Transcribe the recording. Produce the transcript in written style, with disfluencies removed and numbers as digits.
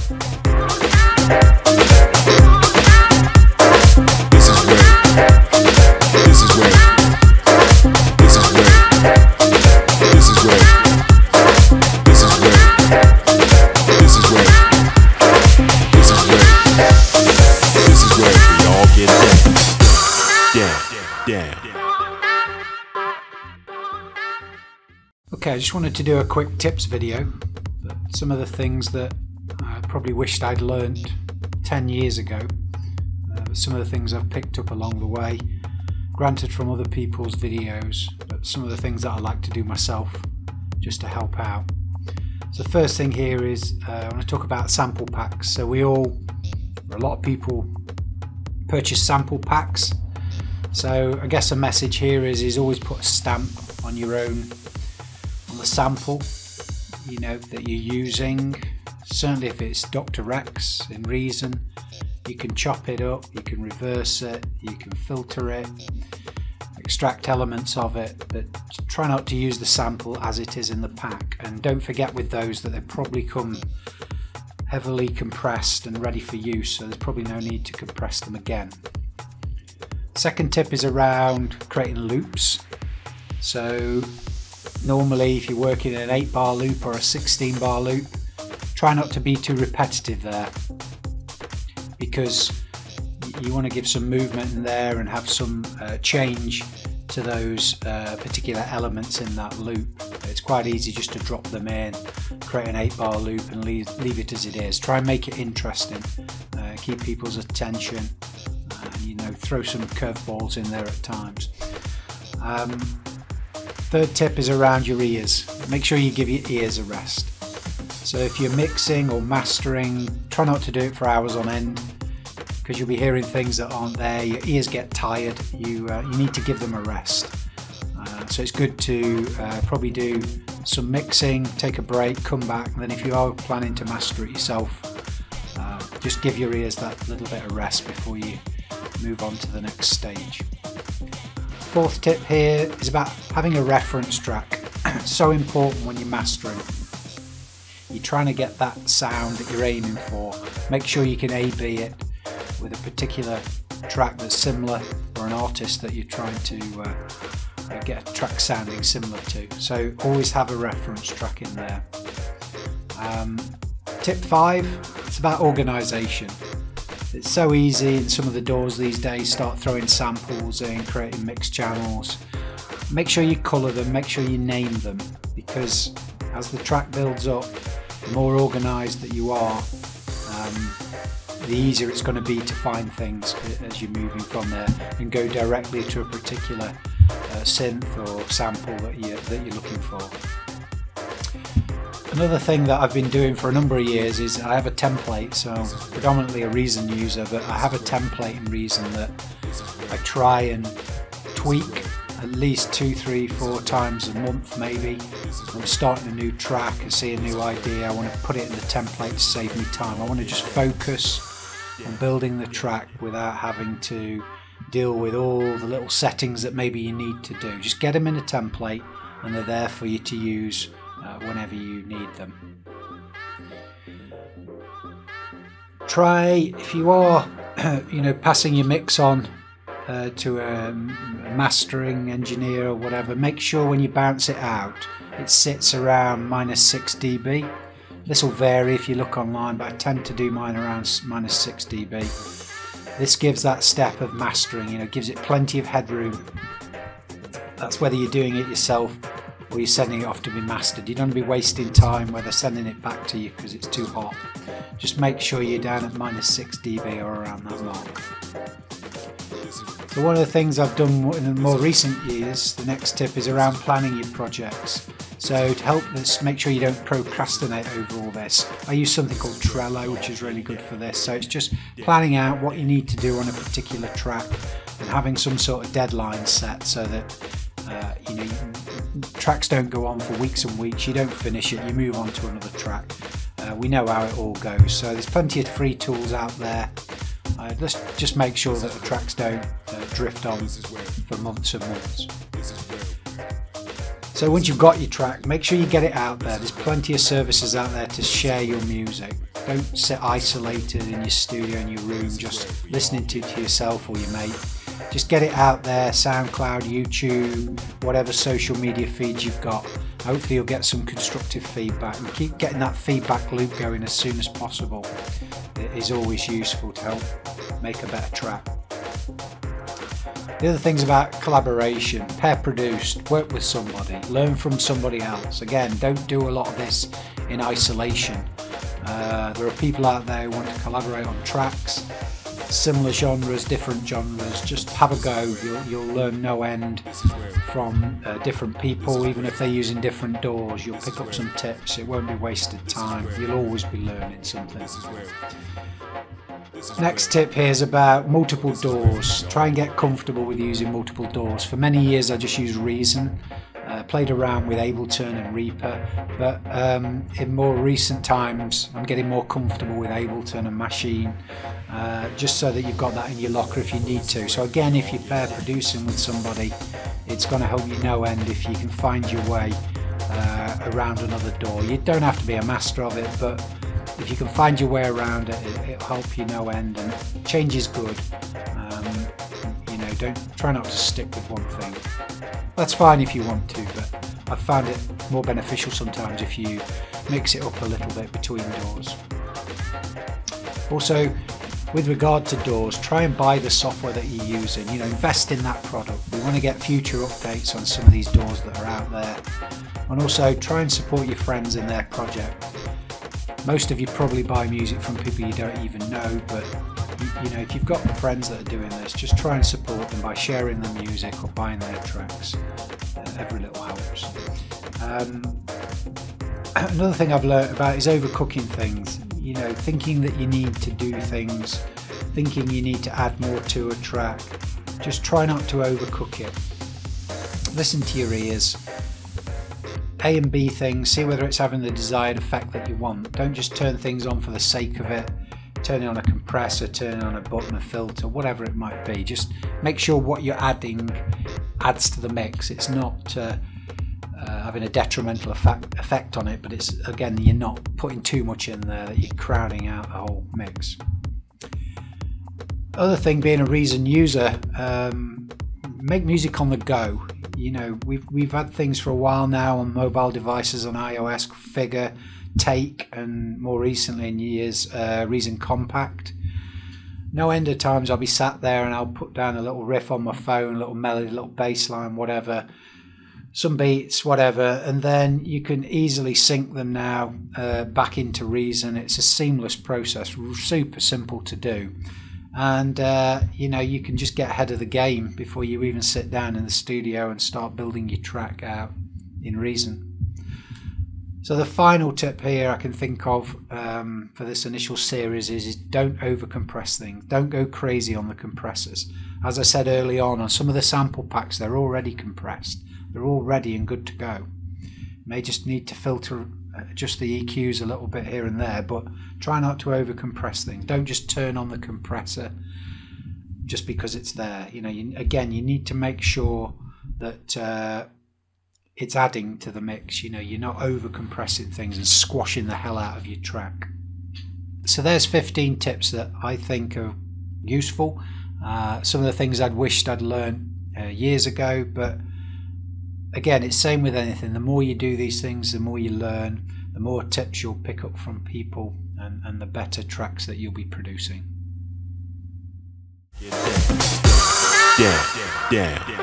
Okay, I just wanted to do a quick tips video. Some of the things that I probably wished I'd learned 10 years ago. Some of the things I've picked up along the way, granted from other people's videos, but some of the things that I like to do myself just to help out. So the first thing here is I want to talk about sample packs. So a lot of people purchase sample packs. So I guess a message here is always put a stamp on your own, on the sample, you know, that you're using. Certainly if it's Dr. Rex in Reason, you can chop it up, you can reverse it, you can filter it, extract elements of it, but try not to use the sample as it is in the pack. And don't forget with those that they probably come heavily compressed and ready for use, so there's probably no need to compress them again. Second tip is around creating loops. So normally if you're working in an 8-bar loop or a 16-bar loop, try not to be too repetitive there, because you want to give some movement in there and have some change to those particular elements in that loop. It's quite easy just to drop them in, create an 8-bar loop and leave it as it is. Try and make it interesting, keep people's attention, you know, throw some curveballs in there at times. Third tip is around your ears. Make sure you give your ears a rest. So if you're mixing or mastering, try not to do it for hours on end, because you'll be hearing things that aren't there. Your ears get tired. You need to give them a rest. So it's good to probably do some mixing, take a break, come back, and then if you are planning to master it yourself, just give your ears that little bit of rest before you move on to the next stage. Fourth tip here is about having a reference track. So important when you're mastering. You're trying to get that sound that you're aiming for. Make sure you can A/B it with a particular track that's similar, or an artist that you're trying to get a track sounding similar to. So always have a reference track in there. Tip 5, it's about organisation. It's so easy in some of the DAWs these days, start throwing samples in, creating mixed channels. Make sure you colour them, make sure you name them, because as the track builds up, the more organised that you are, the easier it's going to be to find things as you're moving from there and go directly to a particular synth or sample that you're looking for. Another thing that I've been doing for a number of years is I have a template, so I'm predominantly a Reason user, but I have a template in Reason that I try and tweak at least 2, 3, 4 times a month maybe. I'm starting a new track, I see a new idea, I want to put it in the template to save me time. I want to just focus on building the track without having to deal with all the little settings that maybe you need to do. Just get them in a template and they're there for you to use whenever you need them. Try, if you are passing your mix on to a mastering engineer or whatever, make sure when you bounce it out it sits around -6 dB. This will vary if you look online, but I tend to do mine around -6 dB. This gives that step of mastering, gives it plenty of headroom. That's whether you're doing it yourself or you're sending it off to be mastered. You don't want to be wasting time where they're sending it back to you because it's too hot. Just make sure you're down at -6 dB or around that mark. So one of the things I've done in the more recent years, the next tip is around planning your projects. So to help this, make sure you don't procrastinate over all this. I use something called Trello, which is really good for this. So it's just planning out what you need to do on a particular track and having some sort of deadline set so that tracks don't go on for weeks and weeks. You don't finish it, you move on to another track. We know how it all goes. So there's plenty of free tools out there. Let's just make sure that the tracks don't drift on for months and months. So once you've got your track, make sure you get it out there. There's plenty of services out there to share your music. Don't sit isolated in your studio, in your room, just listening to yourself or your mate. Just get it out there, SoundCloud, YouTube, whatever social media feeds you've got. Hopefully you'll get some constructive feedback, and keep getting that feedback loop going as soon as possible. It is always useful to help make a better track. The other things about collaboration: pair produced, work with somebody, learn from somebody else. Again, don't do a lot of this in isolation. There are people out there who want to collaborate on tracks, similar genres, different genres. Just have a go. You'll learn no end from different people. Even if they're using different DAWs, you'll pick up some tips. It won't be wasted time. You'll always be learning something. Next tip here is about multiple DAWs. Try and get comfortable with using multiple DAWs. For many years I just used Reason. Played around with Ableton and Reaper, but in more recent times I'm getting more comfortable with Ableton and Maschine, just so that you've got that in your locker if you need to. So again, if you pair producing with somebody, it's going to help you no end if you can find your way around another DAW. You don't have to be a master of it, but if you can find your way around it, it'll help you no end. And change is good. Try not to stick with one thing. That's fine if you want to, but I've found it more beneficial sometimes if you mix it up a little bit between DAWs. Also, with regard to DAWs, try and buy the software that you're using. Invest in that product. We want to get future updates on some of these DAWs that are out there. And also try and support your friends in their project. Most of you probably buy music from people you don't even know, but if you've got friends that are doing this, just try and support them by sharing the music or buying their tracks. Every little helps. Another thing I've learned about is overcooking things. Thinking that you need to do things, thinking you need to add more to a track. Just try not to overcook it. Listen to your ears. A and B things, see whether it's having the desired effect that you want. Don't just turn things on for the sake of it. Turn it on a compressor, turn it on a button, a filter, whatever it might be. Just make sure what you're adding adds to the mix. It's not having a detrimental effect on it, but it's, again, you're not putting too much in there that you're crowding out the whole mix. Other thing, being a Reason user, make music on the go. We've had things for a while now on mobile devices, on iOS, Figure, Take, and more recently in years, Reason Compact. No end of times I'll be sat there and I'll put down a little riff on my phone, a little melody, a little bass line, whatever, some beats, whatever, and then you can easily sync them now back into Reason. It's a seamless process, super simple to do. And you can just get ahead of the game before you even sit down in the studio and start building your track out in Reason. So the final tip here I can think of for this initial series is don't overcompress things. Don't go crazy on the compressors. As I said early on some of the sample packs, they're already compressed. They're all ready and good to go. You may just need to filter, adjust the EQs a little bit here and there, but try not to overcompress things. Don't just turn on the compressor just because it's there. Again, you need to make sure that it's adding to the mix. You're not over compressing things and squashing the hell out of your track. So there's 15 tips that I think are useful. Some of the things I'd wished I'd learned years ago, but again, it's same with anything. The more you do these things, the more you learn, the more tips you'll pick up from people, and the better tracks that you'll be producing. Yeah.